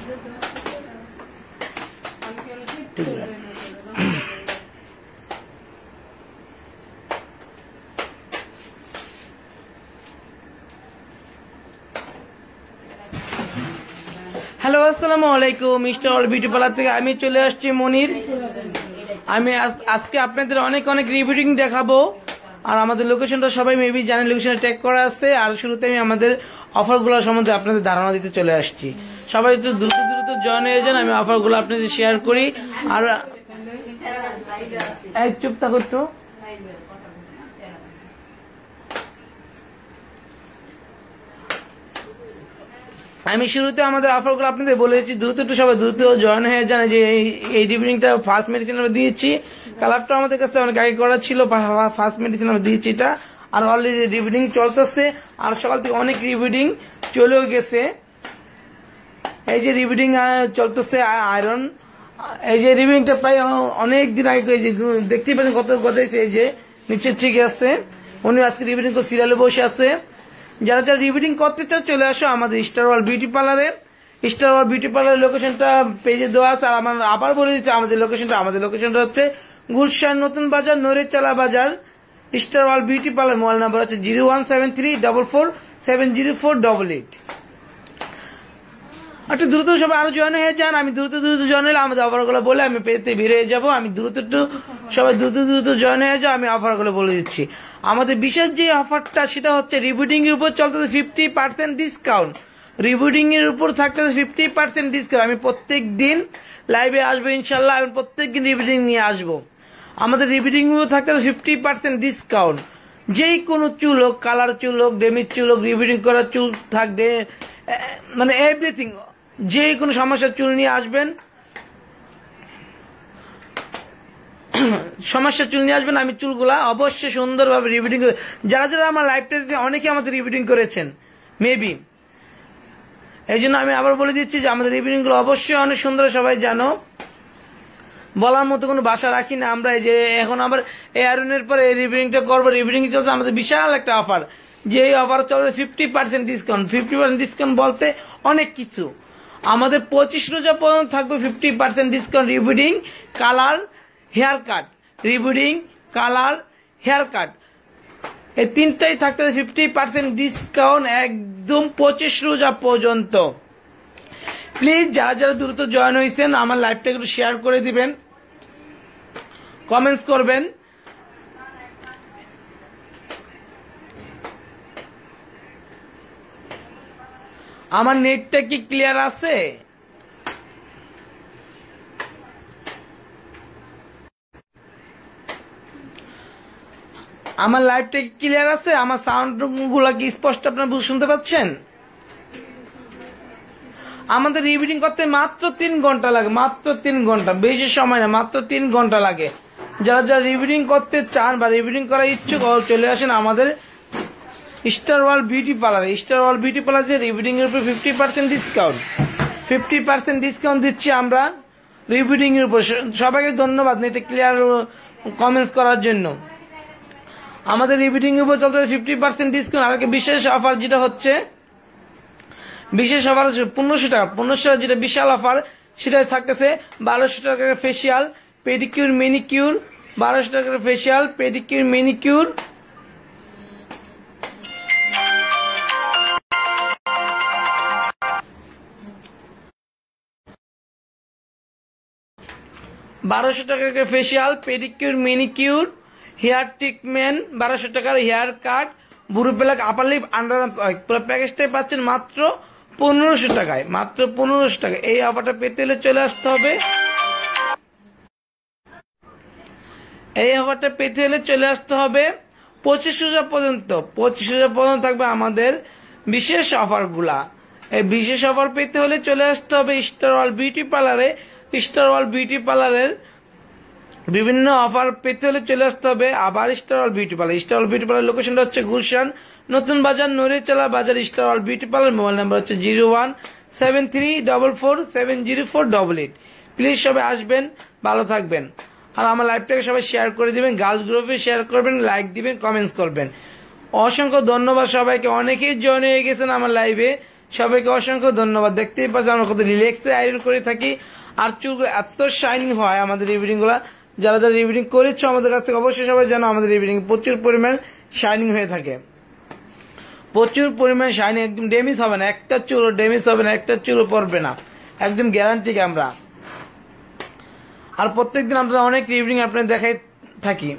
Hello, আসসালামু আলাইকুম। Mister all beauty parlour থেকে আমি চলে আসছি মনির। আমি আজকে আপনাদের অনেক অনেক রিভিউটিং দেখাবো। আর আমাদের লোকেশনটা সবাই মেবি জানেন, লোকেশনে ট্যাগ করা আছে। আর শুরুতে আমি আমাদের অফারগুলো সম্বন্ধে আপনাদের ধারণা দিতে চলে আসছি। সবাই একটু দ্রুত দ্রুত জয়েন হয়ে যান, আমি অফারগুলো আপনাদের শেয়ার করি। আর চুপ থাকো একটু। আমি শুরুতে আমাদের অফারগুলো আপনাদের বলেছি, দ্রুত একটু সবাই দ্রুত জয়েন হয়ে যান। যে এই রিভিউটা ফার্স্ট মেডিসিন আমরা দিয়েছি, কালারটা আমাদের কাছে অনেক আগে করা ছিল। ফার্স্ট মেডিসিন আমরা দিয়েছি এটা, আর অলরেডি রিভিউটিং চলতেছে। আর সকাল থেকে অনেক রিভিউটিং চলেও গেছে। এই যে রিভিউটিং চলতেছে আয়রন, এই যে রিভিউটিংটা প্রায় অনেক দিন আগে দেখতেই পাচ্ছেন কত গজাইছে। এই যে নিচের ঠিক আছে, উনি আজকে রিভিউটিং করে সিরিয়ালে বসে আছে। যারা যারা রিভিউটিং করতে চাও চলে আসো আমাদের স্টার ওয়ার্ল্ড বিউটি পার্লারে। স্টার ওয়ার্ল্ড বিউটি পার্লারের লোকেশনটা পেজে দেওয়া আছে। আর আমরা আবার বলে দিচ্ছি আমাদের লোকেশনটা হচ্ছে গুলশান নতুন বাজার, নড়েচালা বাজার, star world beauty parlour. Mobile number হচ্ছে 01734470488। একটু দ্রুত সবাই আরো জয়েন হয়ে যান। আমি দ্রুত জয়েন হলে আমাদের অফারগুলো বলে আমি পেতে বেরিয়ে যাব। আমি দ্রুত সবাই দ্রুত জয়েন হয়ে যাও, আমি অফারগুলো বলে দিচ্ছি। আমাদের বিশেষ যে অফারটা সেটা হচ্ছে রিভিউটিং এর উপর চলতেছে 50% ডিসকাউন্ট। রিভিউটিং এর উপর থাকতেছে 50% ডিসকাউন্ট। আমি প্রত্যেক দিন লাইভে আসবো ইনশাল্লাহ, আমি প্রত্যেক দিন রিভিউটিং নিয়ে আসবো। আমাদের রিভিউটিং এর উপর থাকতেছে 50% ডিসকাউন্ট। যেই কোনো চুল হোক, কালার চুল হোক, ডেমিজ চুল হোক, রিভিউটিং করা চুল থাকবে, মানে এভরিথিং, যে কোনো সমস্যার চুল নিয়ে আসবেন, আমি চুলগুলা অবশ্যই সুন্দরভাবে রিভিউটিং করে। যারা যারা আমার লাইভটাতে অনেকে আমাদের রিভিউটিং করেছেন মেবি, এই জন্য আমি আবার বলে দিচ্ছি যে আমাদের রিভিউটিং গুলো অবশ্যই অনেক সুন্দর। সবাই জানো, বলার মতো কোনো ভাষা রাখি না আমরা। এই যে এখন আবার এই আয়রনের পরে এই রিভিউটিংটা করবো। রিভিউটিং চলছে আমাদের বিশাল একটা অফার, যে অফার চলছে 50% ডিসকাউন্ট। 50% ডিসকাউন্ট বলতে অনেক কিছু। আমাদের 25 রোজা পর্যন্ত থাকবে 50% ডিসকাউন্ট। রিভিউটিং, কালার, হেয়ার কাট, রিভিউটিং, কালার, হেয়ার কাট, এই তিনটাই থাকতে 50% ডিসকাউন্ট একদম 25 রোজা পর্যন্ত। প্লিজ যারা যারা দ্রুত জয়েন হয়েছেন আমার লাইভটা একটু শেয়ার করে দিবেন, কমেন্টস করবেন। আমার নেটটা কি ক্লিয়ার আছে? আমার লাইভটা কি ক্লিয়ার আছে? আমার সাউন্ড গুলা কি স্পষ্ট আপনারা শুনতে পাচ্ছেন? আমাদের রিভিউটিং করতে মাত্র 3 ঘন্টা লাগে, মাত্র 3 ঘন্টা, বেশি সময় না, মাত্র 3 ঘন্টা লাগে। যারা যারা রিভিউটিং করতে চান বা রিভিউটিং করার ইচ্ছুক চলে আসেন আমাদের star world beauty parlour. Star world beauty parlour যে রিভিউটিং এর উপর 50% ডিসকাউন্ট, 50% ডিসকাউন্ট দিচ্ছি আমরা রিভিউটিং এর উপর। সবাইকে ধন্যবাদ নেটে ক্লিয়ার কমেন্টস করার জন্য। আমাদের রিভিউটিং এর উপর চলতে 50% ডিসকাউন্ট। আর বিশেষ অফার যেটা হচ্ছে, বিশেষ অফার 1500 টাকা, 1500 টাকা যেটা বিশাল অফার, সেটা থাকতেছে 1200 টাকার ফেসিয়াল, পেডিকিউর, মেনিকিউর, 1200 টাকার facial, pedicure, manicure, facial, pedicure, manicure, hair treatment, 1200 টাকার hair cut, brow pluck, upper lip, underarms oil, পুরো প্যাকেজটাই পাচ্ছেন মাত্র 1500 টাকায়, মাত্র 1500 টাকা। এই অফারটা পেতে হলে চলে আসতে হবে, এই অফারটা পেতে হলে চলে আসতে হবে 25 রোজা পর্যন্ত। 25 রোজা পর্যন্ত থাকবে আমাদের বিশেষ অফারগুলা। এই বিশেষ অফার পেতে হলে চলে আসতে হবে স্টার ওয়ার্ল্ড বিউটি পার্লারে। স্টার ওয়ার্ল্ড বিউটি পার্লারের বিভিন্ন অফার পেতে হলে চলে আসতে হবে আবার star world beauty parlour. Star world beauty parlour লোকেশনটা হচ্ছে গুলশান নতুন বাজার, নড়েচালা বাজার, star world beauty parlour. Mobile number হচ্ছে 01734470488। প্লিজ সবাই আসবেন, ভালো থাকবেন। আর আমার লাইভটাকে সবাই শেয়ার করে দিবেন, গার্লস গ্রুপে শেয়ার করবেন, লাইক দিবেন, কমেন্টস করবেন। অসংখ্য ধন্যবাদ সবাইকে, অনেকেই জয়েন হয়ে গেছেন আমার লাইভে। সবাইকে অসংখ্য ধন্যবাদ। দেখতেই পাচ্ছেন আমরা কত রিল্যাক্সে আয়রন করে থাকি, আর চুলগুলো এত শাইনিং হয় আমাদের রিভিডিং গুলা। যারা যারা রিভিডিং করেছো আমাদের কাছ থেকে অবশ্যই সবাই জানো আমাদের রিভিডিং প্রচুর পরিমাণ শাইনিং হয়ে থাকে, প্রচুর পরিমাণ শাইনিং, একদম ড্যামেজ হবে না, একটা চুল ড্যামেজ হবে না, একটা চুল পড়বে না, একদম গ্যারান্টি আমরা। আর প্রত্যেকদিন আমরা অনেক রিভিডিং আপনাদের দেখাই থাকি।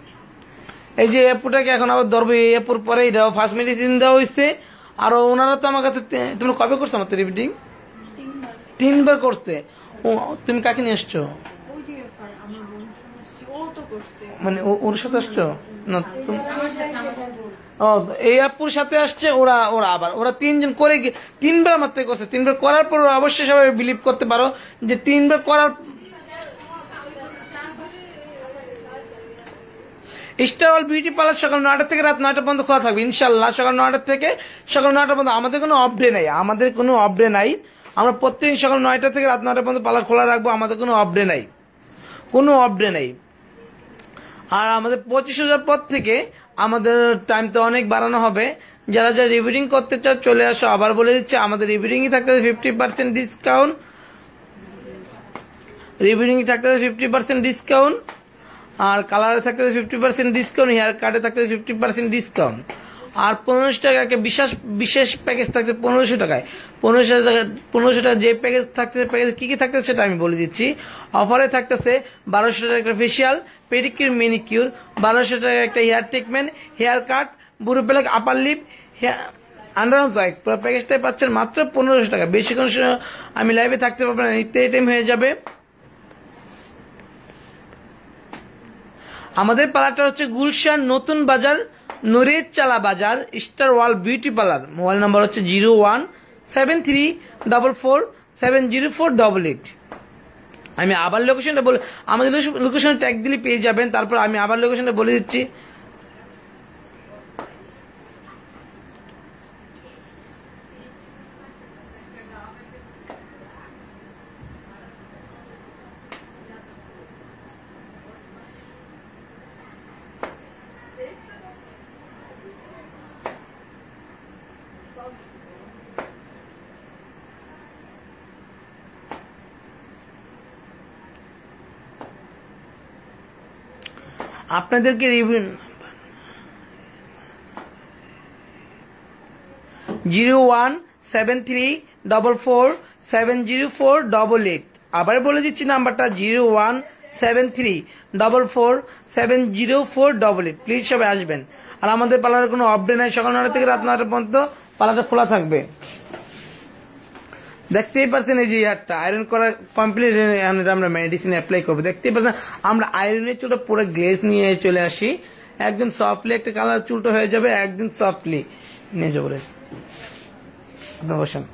এই যে এপুটাকে এখন আবার ধরবো, এই এপুর পরে ফার্স্ট মেডিসিন দেওয়া হয়েছে। আর ওনারা তো আমার কাছে, তুমি কবে করছো আমার রিভিডিং? 3বার করছে। তুমি কাকে নিয়ে আসছো? মানে ওর সাথে আসছো না? এই আপুর সাথে আসছে ওরা। আবার ওরা 3জন করে 3বার আমার থেকে করছে। 3বার করার পর অবশ্যই সবাই বিলিভ করতে পারো যে 3বার করার স্টার ওয়ার্ল্ড বিউটি পার্লার সকাল 9টা থেকে রাত 9টা পর্যন্ত খোলা থাকবে ইনশাল্লাহ। সকাল 9টা থেকে সকাল 9টা পর্যন্ত আমাদের কোনো অফ ডে নাই, আমাদের কোনো অফ ডে নাই। আমরা প্রত্যেকদিন সকাল 9টা থেকে রাত 9টা পর্যন্ত পার্লার খোলা রাখবো, আমাদের কোনো অফ ডে নাই, কোনো অফ ডে নাই। আর আমাদের 25,000 পর থেকে আমাদের টাইম তো অনেক বাড়ানো হবে। যারা যারা রিভিডিং করতে চাও চলে আসো। আবার বলে দিচ্ছে আমাদের রিভিডিংই থাকতে 50% ডিসকাউন্ট, রিভিডিংই থাকতে 50% ডিসকাউন্ট, আর কালারে থাকতে 50% ডিসকাউন্ট, হেয়ার কাটে থাকতে 50% ডিসকাউন্ট। আর 1500 টাকা একটা বিশেষ প্যাকেজ থাকছে 1500 টাকায়। 1500 টাকা যে প্যাকেজ থাকছে, প্যাকেজ কি কি থাকছে সেটা আমি বলে দিচ্ছি। অফারে থাকতেছে 1200 টাকা একটা ফেসিয়াল, পেডিকিউর, মেনিকিউর, 1200 টাকা একটা hair treatment, hair cut, brow pluck, upper lip, underarms ওয়াইক। পুরো প্যাকেজটাই পাচ্ছেন মাত্র 1500 টাকা। বেশিক্ষণ আমি লাইভে থাকতে পারবো না, নিত্য টাইম হয়ে যাবে। আমাদের পার্লারটা হচ্ছে গুলশান নতুন বাজার, নূরের চালা বাজার, star world beauty parlour. Mobile number হচ্ছে 0173447048। আমি আবার লোকেশনটা বলে, আমাদের লোকেশন ট্যাগ দিলে পেয়ে যাবেন। তারপর আমি আবার লোকেশনটা বলে দিচ্ছি। আপনাদেরকে 0173447048। আবার বলে দিচ্ছি নাম্বারটা 0173447048। প্লিজ সবাই আসবেন। আর আমাদের পার্লারের কোনো আপডেট নাই, সকাল 9টা থেকে রাত 9টা পর্যন্ত পার্লারটা খোলা থাকবে। দেখতেই পাচ্ছেন এই যে হেয়ারটা আয়রন করা কমপ্লিট, আমরা মেডিসিন অ্যাপ্লাই করবো। দেখতেই পাচ্ছেন আমরা আয়রনের চুলটা পুরো গ্লেজ নিয়ে চলে আসি, একদম সফটলি একটা কালার চুলটা হয়ে যাবে, একদম সফটলি নিয়ে যাবো। আপনার বসেন।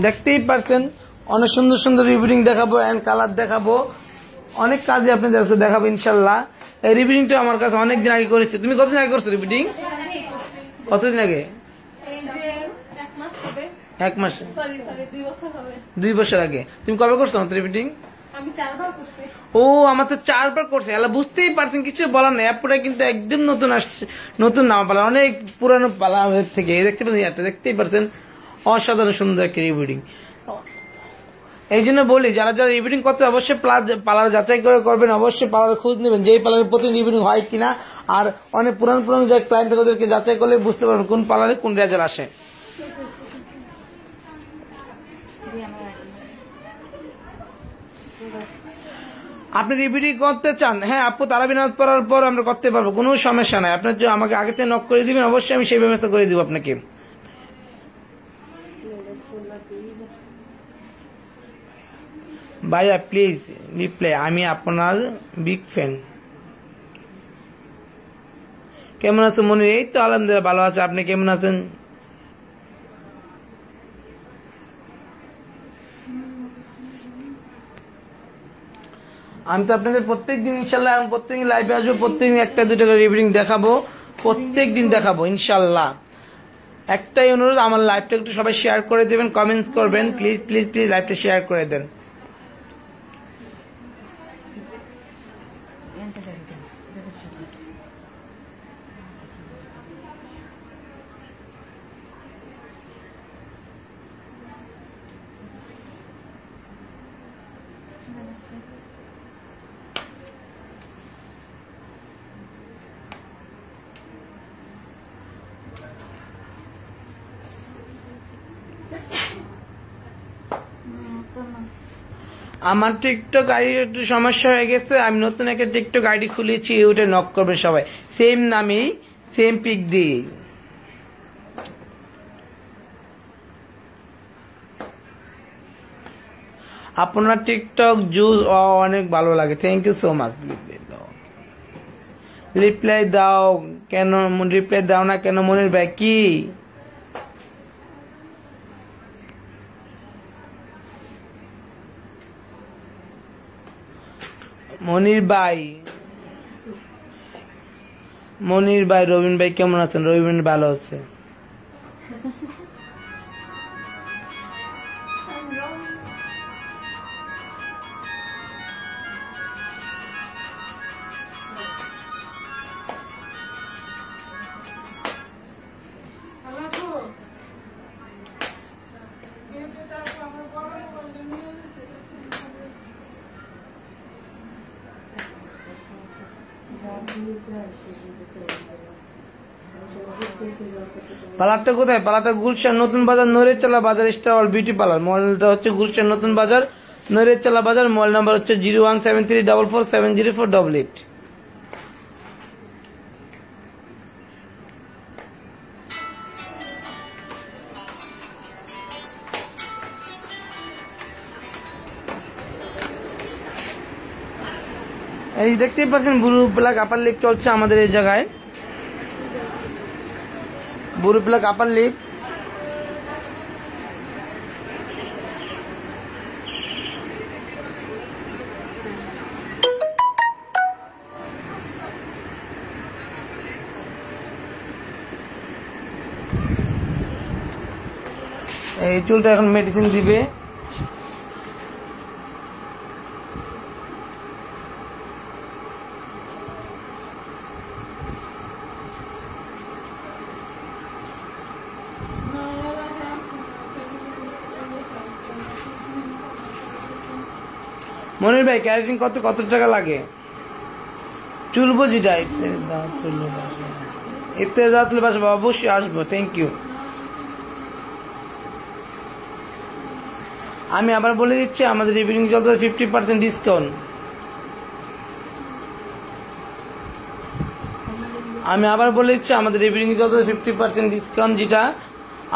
দেখতেই পাচ্ছেন অনেক সুন্দর সুন্দর রিভিডিং দেখাবো এন্ড কালার দেখাবো, অনেক কাজে আপনাদের দেখাবো ইনশাল্লাহ। এই রিভিডিংটা আমার কাছে অনেকদিন আগে করেছে। তুমি কতদিন আগে করছো রিভিডিং? কতদিন আগে? 1 মাস, 2 বছর আগে। তুমি কবে করছো আমার রিভিডিং? ও আমার তো 4বার করছে। আল্লাহ, বুঝতেই পারছেন, কিছু বলার নেই। অ্যাপটা কিন্তু একদম নতুন আসছে, নতুন নাম পালা, অনেক পুরানো পালার থেকে। দেখতে পাচ্ছেন একটা, দেখতেই পারছেন অসাধারণ সুন্দর একটা রিভিডিং। এই জন্য বলি যারা যারা রিভিডিং করতে অবশ্যই পার্লার যাচাই করে করবেন, অবশ্যই পার্লার খোঁজ নেবেন যে পার্লারের প্রতি রিভিডিং হয় কিনা। আর অনেক পুরানো যে ক্লায়েন্ট থাকে ওদেরকে যাচাই করলে বুঝতে পারবেন কোন পার্লারে কোন রেজাল্ট আসে। আপনি রিভিডিং করতে চান? হ্যাঁ আপু, তারাবি নামাজ পড়ার পর আমরা করতে পারবো, কোনো সমস্যা নাই। আপনার আমাকে আগে থেকে নক করে দিবেন, অবশ্যই আমি সেই ব্যবস্থা করে দিব আপনাকে। ভাইয়া প্লিজ রিপ্লাই, আমি আপনার বিগ ফ্যান। কেমন আছেন মনির? এই তো আলহামদুলিল্লাহ ভালো আছে, আপনি কেমন আছেন? আমি তো আপনাদের প্রত্যেকদিন ইনশাল্লাহ প্রত্যেকদিন লাইভে আসবো, প্রত্যেকদিন 1-2 করে রিভিডিং দেখাবো, প্রত্যেকদিন দেখাবো ইনশাল্লাহ। একটাই অনুরোধ, আমার লাইভটা একটু সবাই শেয়ার করে দেবেন, কমেন্টস করবেন, প্লিজ প্লিজ প্লিজ লাইভটা শেয়ার করে দেন। আমার টিকটক আইডি একটু সমস্যা হয়ে গেছে, আমি নতুন একটা টিকটক আইডি খুলেছি, ওটা নক করবে সবাই সেম নামেই সেম পিক দিয়ে। আপনার টিকটক জুস অনেক ভালো লাগে, thank you so much. Reply দাও কেন, রিপ্লাই দাও না কেন মনির ভাই? কি মনির ভাই, মনির ভাই, রবিন ভাই কেমন আছেন? রবিন ভালো আছে। পার্লারটা কোথায়? পার্লারটা গুলশান নতুন বাজার, নৈরেচালা বাজার, স্টার বিউটি পার্লার। মডেলটা হচ্ছে গুলশান নতুন বাজার, নৈরেচালা বাজার। মোবাইল নাম্বার হচ্ছে 01734470488। এই দেখতেই পাচ্ছেন ব্লু ব্ল্যাক আপার লিপ চলছে আমাদের এই জায়গায়, ব্লু ব্ল্যাক আপার লিপ। এই চুলটা এখন মেডিসিন দিবে। মনির ভাই ক্যারাটিন কত টাকা লাগে? চুল বুঝিটা ইফতার দাঁতলে বাসবো, অবশ্যই আসবো, থ্যাংক ইউ। আমি আবার বলে দিচ্ছি আমাদের ইভিনিং চলতে 50% ডিসকাউন্ট। আমি আবার বলে দিচ্ছি আমাদের ইভিনিং চলতে 50% ডিসকাউন্ট, যেটা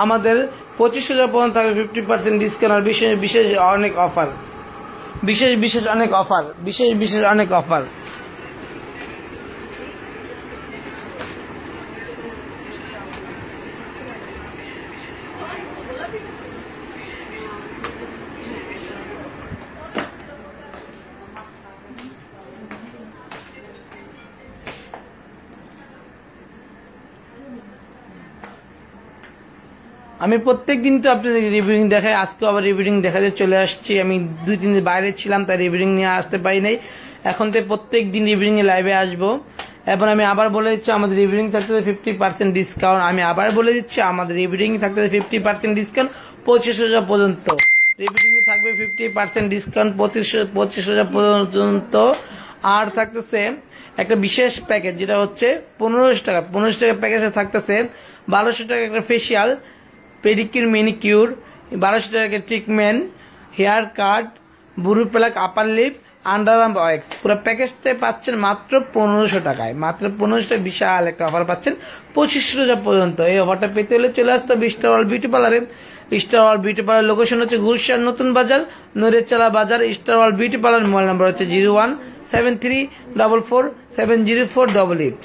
আমাদের 25,000 পর্যন্ত থাকবে 50% ডিসকাউন্ট। আর বিশেষ অনেক অফার, বিশেষ অনেক অফার, বিশেষ অনেক অফার। আমি প্রত্যেকদিন তো আপনাদের রিভিউইং দেখাই, আজকে আবার রিভিউইং দেখাতে চলে আসছি। আমি 2-3 দিন বাইরে ছিলাম, তাই রিভিউইং নিয়ে আসতে পারি নাই। এখন তো প্রত্যেক দিন রিভিউইং এ লাইভে আসবো। এরপর আমি আবার বলে দিচ্ছি আমাদের রিভিউইং থাকতে 50% ডিসকাউন্ট। আমি আবার বলে দিচ্ছি আমাদের রিভিউইং থাকতে 50% ডিসকাউন্ট 25,000 পর্যন্ত। রিভিউইং এ থাকবে 50% ডিসকাউন্ট 25,000 পর্যন্ত। আর থাকতেছে একটা বিশেষ প্যাকেজ, যেটা হচ্ছে 1500 টাকা। 1500 টাকা প্যাকেজে থাকতেছে 1200 টাকা একটা ফেসিয়াল, পেডিকিউর, মেনিকিউর, 1200 টাকা treatment, hair cut, brow pluck upper lip, underarm wax. পুরো প্যাকেজটাই পাচ্ছেন মাত্র 1500 টাকায়। মাত্র 1500 টাকায় বিশাল একটা অফার পাচ্ছেন 25,000 পর্যন্ত। এই অফারটা পেতে হলে চলে আসতে হবে স্টার ওয়ার্ল্ড বিউটি পার্লারে। Star world beauty parlour location হচ্ছে গুলশান নতুন বাজার, নৈরেচালা বাজার। Star world beauty parlour mobile number হচ্ছে 017344704888।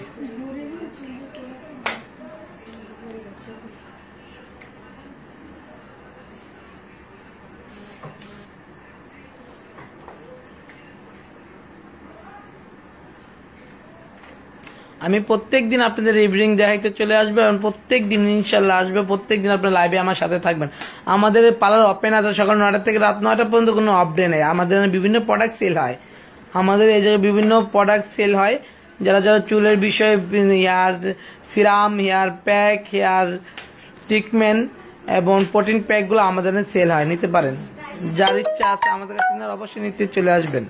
আমি প্রত্যেকদিন আপনাদের রিভিউইং দেখাইতে চলে আসবে এবং প্রত্যেকদিন ইনশাল্লাহ আসবে। প্রত্যেকদিন আপনার লাইভে আমার সাথে থাকবেন। আমাদের পার্লার ওপেন আছে সকাল 9টা থেকে রাত 9টা পর্যন্ত, কোনো আপডেট নেই। আমাদের বিভিন্ন প্রোডাক্ট সেল হয়, আমাদের এই জায়গায় বিভিন্ন প্রোডাক্ট সেল হয়, যারা যারা চুলের বিষয়ে hair serum, hair pack, hair treatment এবং প্রোটিন প্যাকগুলো আমাদের সেল হয়, নিতে পারেন। যার ইচ্ছা আছে আমাদের কাছে অবশ্যই নিতে চলে আসবেন।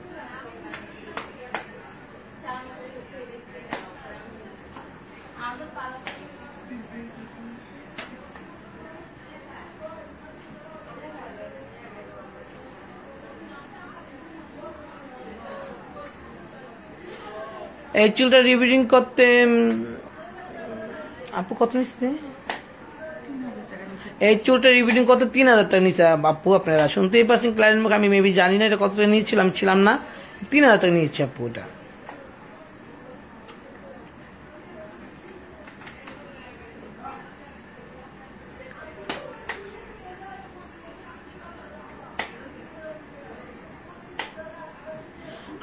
এই চুলটা রিবিডিং করতে আপু কত নিচ্ছে? এই চুলটা রিবিডিং করতে 3000 টাকা নিচ্ছে আপু। আপনারা শুনতেই পাচ্ছেন ক্লায়েন্ট মুখে, আমি মেবি জানি না এটা কত টাকা নিয়েছিলাম, ছিলাম না। 3000 টাকা নিয়েছে আপু এটা।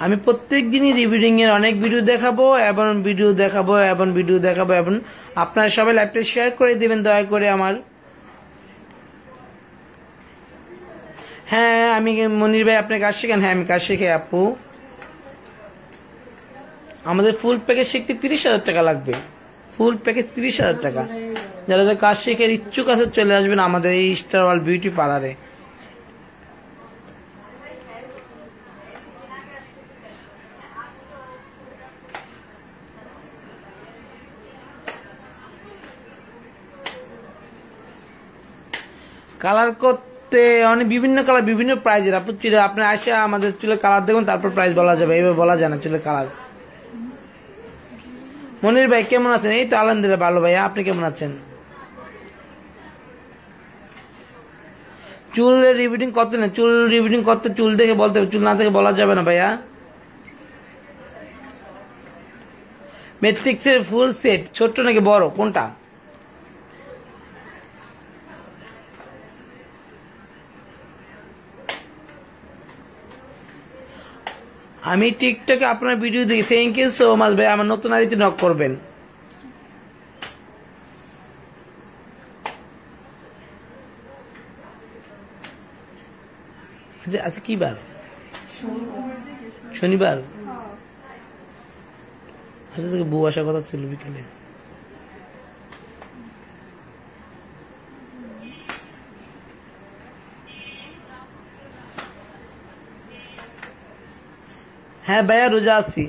আমি প্রত্যেক দিনই রিভিডিং এর অনেক ভিডিও দেখাবো এবং আপনারা সবাই লাইভটা শেয়ার করে দিবেন দয়া করে আমার। হ্যাঁ আমি মনির ভাই, আপনি কাজ শিখেন? হ্যাঁ আমি কাজ শিখাই আপু। আমাদের ফুল প্যাকেজ শিখতে 30,000 টাকা লাগবে, ফুল প্যাকেজ 30,000 টাকা। যারা যারা কাজ শিখে ইচ্ছুক আছে চলে আসবেন আমাদের এই স্টার ওয়ার্ল্ড বিউটি পার্লারে। কালার করতে অনেক বিভিন্ন কালার, বিভিন্ন প্রাইজের আপু। চুলে আপনি আসে আমাদের চুলে কালার দেখুন, তারপর প্রাইস বলা যাবে, এবার বলা যায় না চুলে কালার। মনির ভাই কেমন আছেন? এই তো আলহামদুলিল্লাহ ভালো ভাইয়া, আপনি কেমন আছেন? চুল রিবিডিং করতে না, চুল রিবিডিং করতে চুল দেখে বলতে হবে, চুল না দেখে বলা যাবে না ভাইয়া। ম্যাট্রিক্সের ফুল সেট ছোট্ট নাকি বড় কোনটা? আমি টিকটকে আপনার ভিডিও দেখি, থ্যাংক ইউ সো মাচ ভাই। আমার নতুন আইডিতে নক করবেন। আচ্ছা কি বার? শনিবার। আচ্ছা তোকে বউ আসার কথা ছিল বিকেলে। হ্যাঁ ভাইয়া রোজা আছি।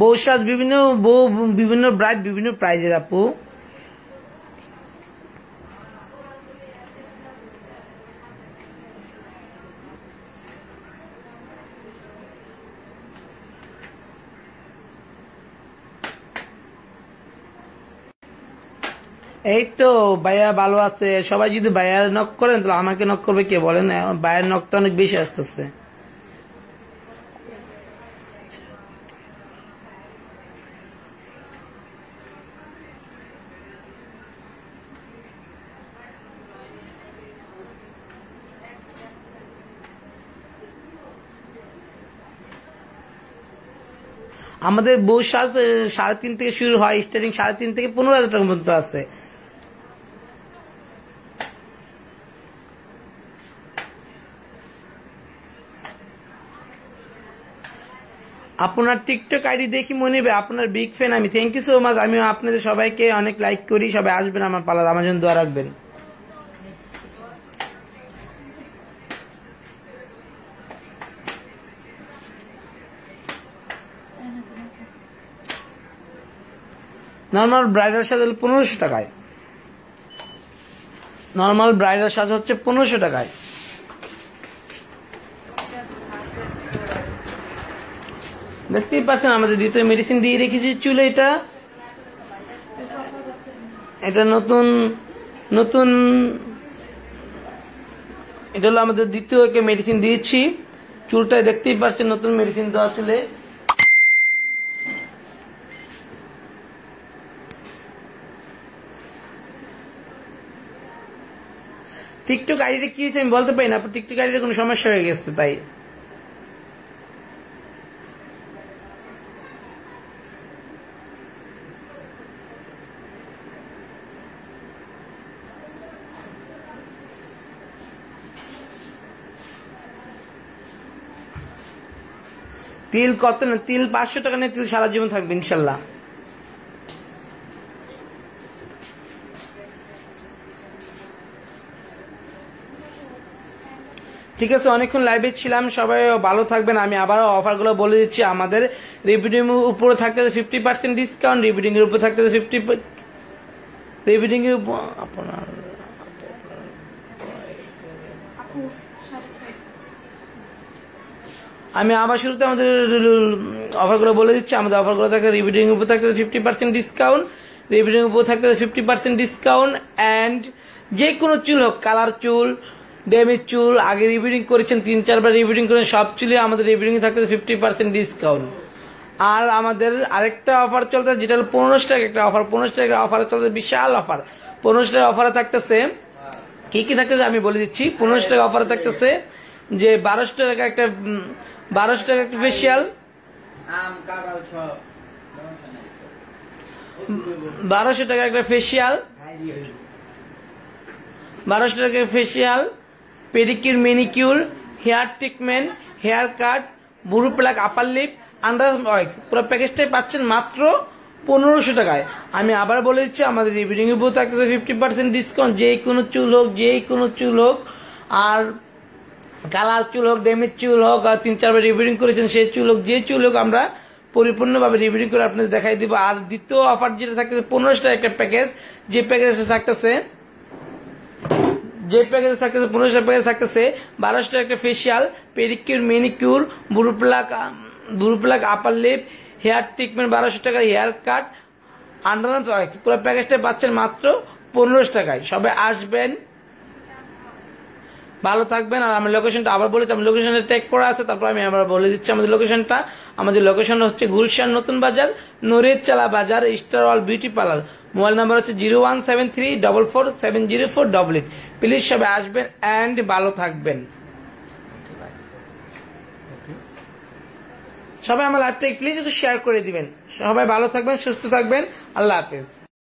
বউ সাজ বিভিন্ন ব্রাইড বিভিন্ন প্রাইজের আপু। এই তো ভাইয়া ভালো আছে সবাই। যদি ভাইয়ার নক করেন তাহলে আমাকে নক করবে কে বলেন? ভাইয়ার নক তো অনেক বেশি আসতেছে। আমাদের বউ সাজ 3.5 থেকে শুরু হয়, স্টার্টিং 3.5 থেকে 15,000 টাকা পর্যন্ত আছে। আপনার টিকটক আইডি দেখি মনে হবে আপনার বিগ ফ্যান আমি। Thank you so much. আমি আপনাদের সবাইকে অনেক লাইক করি। সবাই আসবেন আমার পার্লার, আমার জন্য দোয়া রাখবেন। নর্মাল ব্রাইডাল সাজ হলো 1500 টাকায়। নর্মাল ব্রাইডাল সাজ হচ্ছে 1500 টাকায়। দেখতেই পাচ্ছেন আমাদের দ্বিতীয় মেডিসিন দিয়ে রেখেছি চুলে। এটা নতুন এটা হলো আমাদের দ্বিতীয় মেডিসিন দিয়েছি চুলটায়। দেখতেই পাচ্ছেন নতুন মেডিসিন দেওয়া চুলে। টিকটক আইডিটা কি হয়েছে আমি বলতে পারি না, টিকটক আইডির কোনো সমস্যা হয়ে গেছে তাই। তিল কত না, তিল 500 টাকা নিয়ে তিল সারা জীবন থাকবে ইনশাল্লাহ। ঠিক আছে, অনেকক্ষণ লাইভে ছিলাম, সবাই ভালো থাকবেন। আমি আবারও অফারগুলো বলে দিচ্ছি। আমাদের রিপিডিং এর উপরে থাকতে 50% ডিসকাউন্ট, রিপিডিং এর উপরে থাকতে 50 রিপিডিং এর উপর আপনার আমি আবার শুরুতে আমাদের অফারগুলো বলে দিচ্ছি। আমাদের অফারগুলো থাকতে রিপিডিং এর উপর থাকতে 50% ডিসকাউন্ট, রিপিডিং এর উপর থাকতে 50% ডিসকাউন্ট, অ্যান্ড যে কোনো চুল হোক, কালার চুল, ড্যামেজ চুল, আগে রিপিডিং করেছেন 3-4 বার রিপিডিং করেন, সব চুলে আমাদের রিপিডিং থাকতে 50% ডিসকাউন্ট। আর আমাদের আরেকটা অফার চলতে, যেটা হলো 1500 টাকা একটা অফার, 1500 টাকা অফারে চলতে বিশাল অফার। 1500 টাকা অফারে থাকতেছে কি কি থাকতেছে আমি বলে দিচ্ছি। 1500 টাকা অফারে থাকতেছে যে 1200 টাকা একটা ফেসিয়াল, 1200 টাকা একটা ফেসিয়াল, 1200 টাকা facial, pedicure, manicure, hair treatment, hair cut, brow pluck, upper lip, under wax, পুরো প্যাকেজটাই পাচ্ছেন মাত্র 1500 টাকায়। আমি আবার বলে দিচ্ছি, আমাদের রিপিডিং এর উপর থাকতেছে 50% ডিসকাউন্ট। যে কোনো চুল হোক, আর কালার চুল হোক, ড্যামেজ চুল হোক, আর 3-4 বার রিপিডিং করেছেন সেই চুল হোক, যে চুল হোক, আমরা পরিপূর্ণভাবে রিপিডিং করে আপনাদের দেখাই দিব। আর দ্বিতীয় অফার যেটা থাকতেছে 1500 টাকা একটা প্যাকেজ, যে প্যাকেজে থাকতেছে 1500 প্যাকেজ থাকতেছে 1200 টাকা একটা facial, pedicure, manicure, brow pluck, upper lip, hair treatment, 1200 টাকা হেয়ার কাট, আন্ডার ওয়াক্স, পুরো প্যাকেজটা পাচ্ছেন মাত্র 1500 টাকায়। সবাই আসবেন, ভালো থাকবেন। আর আমার লোকেশনটা আবার বলেছি, আমার লোকেশনটা ট্যাগ করা আছে, তারপর আমি আবার বলে দিচ্ছি আমাদের লোকেশনটা। আমাদের লোকেশন হচ্ছে গুলশান নতুন বাজার, নূরের চালা বাজার, স্টার ওয়াল বিউটি পার্লার। মোবাইল নাম্বার হচ্ছে 0173447048। প্লিজ সবাই আসবেন অ্যান্ড ভালো থাকবেন। সবাই আমার লাইভটা প্লিজ একটু শেয়ার করে দিবেন। সবাই ভালো থাকবেন, সুস্থ থাকবেন। আল্লাহ হাফেজ।